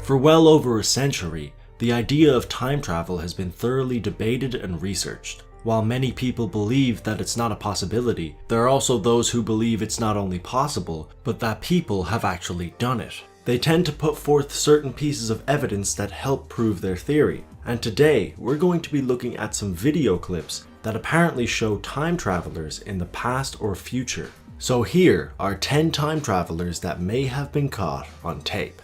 For well over a century, the idea of time travel has been thoroughly debated and researched. While many people believe that it's not a possibility, there are also those who believe it's not only possible, but that people have actually done it. They tend to put forth certain pieces of evidence that help prove their theory. And today, we're going to be looking at some video clips that apparently show time travelers in the past or future. So here are 10 time travelers that may have been caught on tape.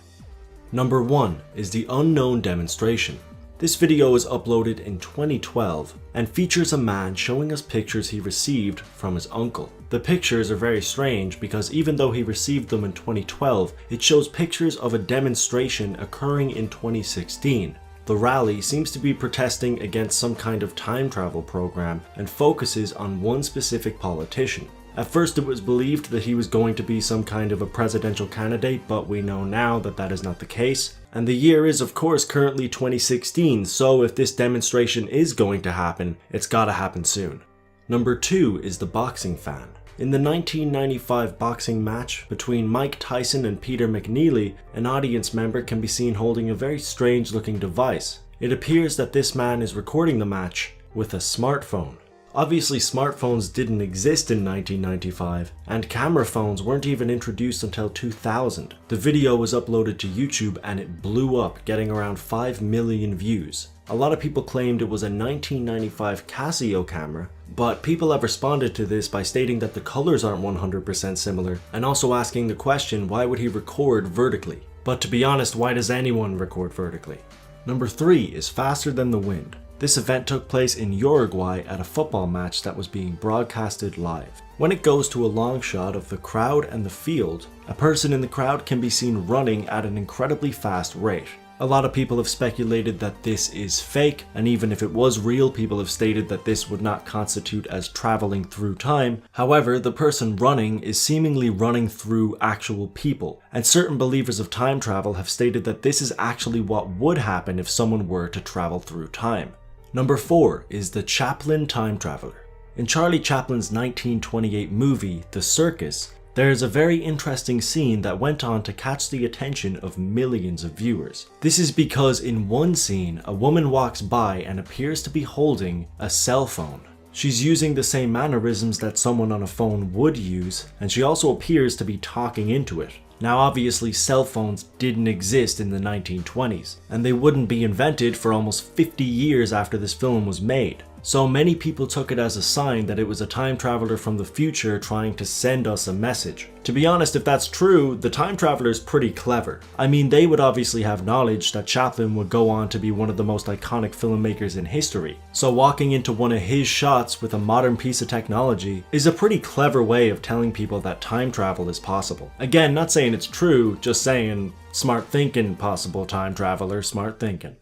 Number 1 is the unknown demonstration. This video was uploaded in 2012 and features a man showing us pictures he received from his uncle. The pictures are very strange because even though he received them in 2012, it shows pictures of a demonstration occurring in 2016. The rally seems to be protesting against some kind of time travel program and focuses on one specific politician. At first it was believed that he was going to be some kind of a presidential candidate, but we know now that that is not the case. And the year is of course currently 2016, so if this demonstration is going to happen, it's gotta happen soon. Number 2 is the boxing fan. In the 1995 boxing match between Mike Tyson and Peter McNeely, an audience member can be seen holding a very strange looking device. It appears that this man is recording the match with a smartphone. Obviously smartphones didn't exist in 1995, and camera phones weren't even introduced until 2000. The video was uploaded to YouTube and it blew up, getting around 5 million views. A lot of people claimed it was a 1995 Casio camera, but people have responded to this by stating that the colors aren't 100% similar, and also asking the question, why would he record vertically? But to be honest, why does anyone record vertically? Number 3 is faster than the wind. This event took place in Uruguay at a football match that was being broadcasted live. When it goes to a long shot of the crowd and the field, a person in the crowd can be seen running at an incredibly fast rate. A lot of people have speculated that this is fake, and even if it was real, people have stated that this would not constitute as traveling through time. However, the person running is seemingly running through actual people, and certain believers of time travel have stated that this is actually what would happen if someone were to travel through time. Number 4 is the Chaplin time traveler. In Charlie Chaplin's 1928 movie, The Circus, there is a very interesting scene that went on to catch the attention of millions of viewers. This is because in one scene, a woman walks by and appears to be holding a cell phone. She's using the same mannerisms that someone on a phone would use, and she also appears to be talking into it. Now obviously cell phones didn't exist in the 1920s, and they wouldn't be invented for almost 50 years after this film was made. So many people took it as a sign that it was a time traveler from the future trying to send us a message. To be honest, if that's true, the time traveler's pretty clever. I mean, they would obviously have knowledge that Chaplin would go on to be one of the most iconic filmmakers in history. So walking into one of his shots with a modern piece of technology is a pretty clever way of telling people that time travel is possible. Again, not saying it's true, just saying smart thinking, possible time traveler, smart thinking.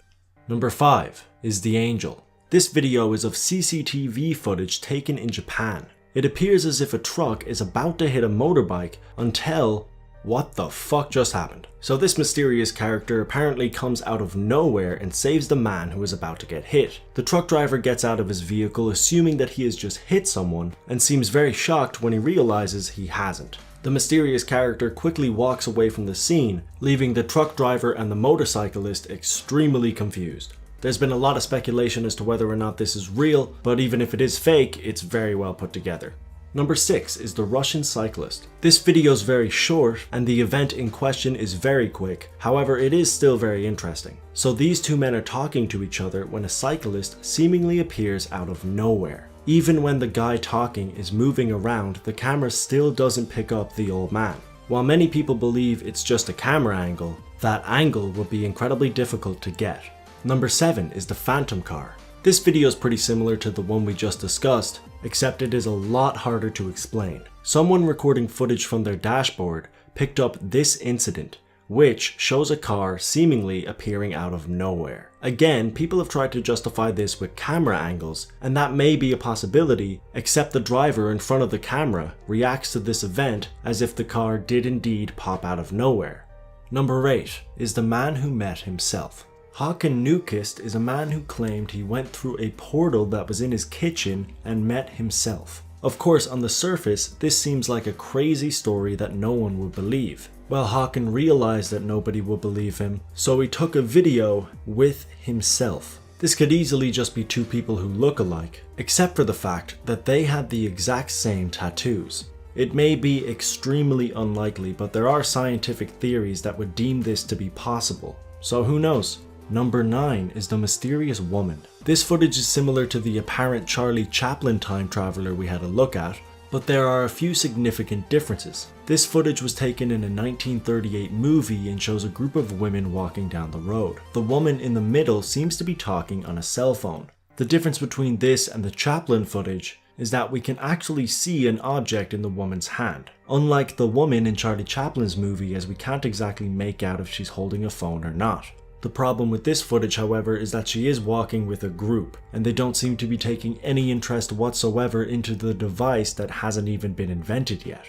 Number 5 is the angel. This video is of CCTV footage taken in Japan. It appears as if a truck is about to hit a motorbike until what the fuck just happened? So this mysterious character apparently comes out of nowhere and saves the man who is about to get hit. The truck driver gets out of his vehicle assuming that he has just hit someone and seems very shocked when he realizes he hasn't. The mysterious character quickly walks away from the scene, leaving the truck driver and the motorcyclist extremely confused. There's been a lot of speculation as to whether or not this is real, but even if it is fake, it's very well put together. Number 6 is the Russian cyclist. This video is very short and the event in question is very quick, however it is still very interesting. So these two men are talking to each other when a cyclist seemingly appears out of nowhere. Even when the guy talking is moving around, the camera still doesn't pick up the old man. While many people believe it's just a camera angle, that angle will be incredibly difficult to get. Number 7 is the phantom car. This video is pretty similar to the one we just discussed, except it is a lot harder to explain. Someone recording footage from their dashboard picked up this incident, which shows a car seemingly appearing out of nowhere. Again, people have tried to justify this with camera angles, and that may be a possibility, except the driver in front of the camera reacts to this event as if the car did indeed pop out of nowhere. Number 8 is the man who met himself. Håkan Newkist is a man who claimed he went through a portal that was in his kitchen and met himself. Of course, on the surface, this seems like a crazy story that no one would believe. Well, Hawken realized that nobody would believe him, so he took a video with himself. This could easily just be two people who look alike, except for the fact that they had the exact same tattoos. It may be extremely unlikely, but there are scientific theories that would deem this to be possible. So who knows? Number 9 is the mysterious woman. This footage is similar to the apparent Charlie Chaplin time traveler we had a look at, but there are a few significant differences. This footage was taken in a 1938 movie and shows a group of women walking down the road. The woman in the middle seems to be talking on a cell phone. The difference between this and the Chaplin footage is that we can actually see an object in the woman's hand, unlike the woman in Charlie Chaplin's movie, as we can't exactly make out if she's holding a phone or not. The problem with this footage, however, is that she is walking with a group, and they don't seem to be taking any interest whatsoever into the device that hasn't even been invented yet.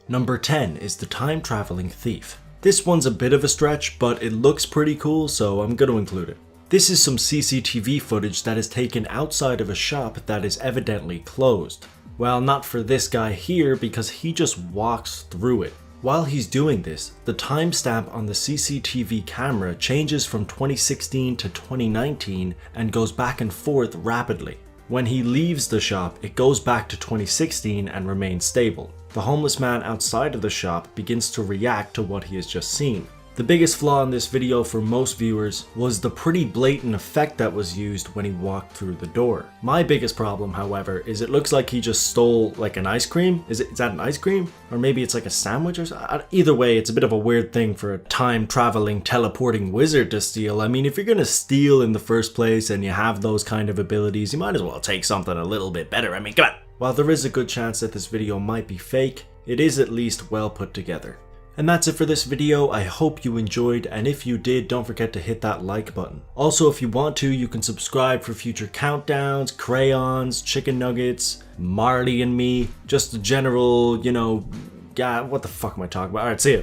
Number 10 is the time-traveling thief. This one's a bit of a stretch, but it looks pretty cool, so I'm going to include it. This is some CCTV footage that is taken outside of a shop that is evidently closed. Well, not for this guy here, because he just walks through it. While he's doing this, the timestamp on the CCTV camera changes from 2016 to 2019 and goes back and forth rapidly. When he leaves the shop, it goes back to 2016 and remains stable. The homeless man outside of the shop begins to react to what he has just seen. The biggest flaw in this video for most viewers was the pretty blatant effect that was used when he walked through the door. My biggest problem, however, is it looks like he just stole like an ice cream. Is that an ice cream? Or maybe it's like a sandwich or something? Either way, it's a bit of a weird thing for a time-traveling, teleporting wizard to steal. I mean, if you're gonna steal in the first place and you have those kind of abilities, you might as well take something a little bit better. I mean, come on! While there is a good chance that this video might be fake, it is at least well put together. And that's it for this video. I hope you enjoyed, and if you did, don't forget to hit that like button. Also, if you want to, you can subscribe for future countdowns, crayons, chicken nuggets, Marley and me, just the general, what the fuck am I talking about? Alright, see ya.